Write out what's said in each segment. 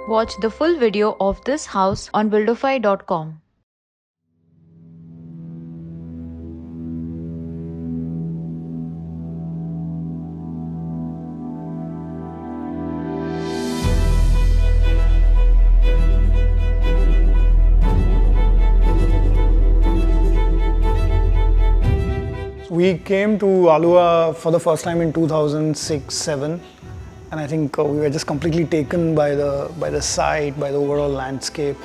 Watch the full video of this house on buildofy.com. We came to Aalloa for the first time in 2006-07, and I think we were just completely taken by the site, by the overall landscape.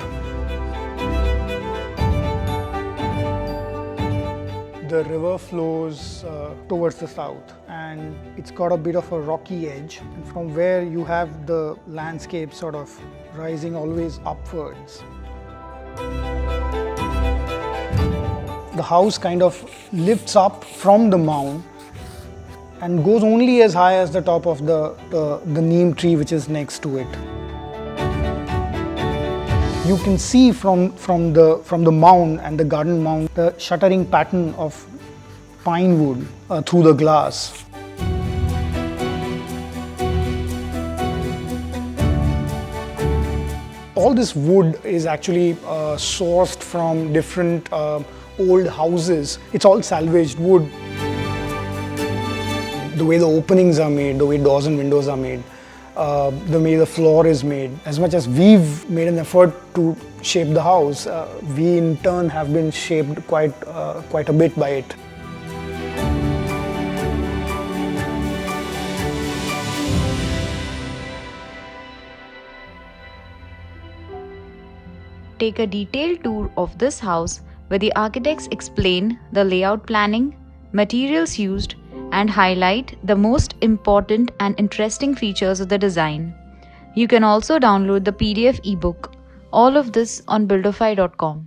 The river flows towards the south, and it's got a bit of a rocky edge, and from where you have the landscape sort of rising always upwards. The house kind of lifts up from the mound and goes only as high as the top of the neem tree which is next to it. You can see from the mound and the garden mound the shuttering pattern of pine wood through the glass. All this wood is actually sourced from different old houses. It's all salvaged wood. The way the openings are made, the way doors and windows are made, the way the floor is made. As much as we've made an effort to shape the house, we in turn have been shaped quite a bit by it. Take a detailed tour of this house where the architects explain the layout planning, materials used, and highlight the most important and interesting features of the design. You can also download the PDF ebook. All of this on buildofy.com.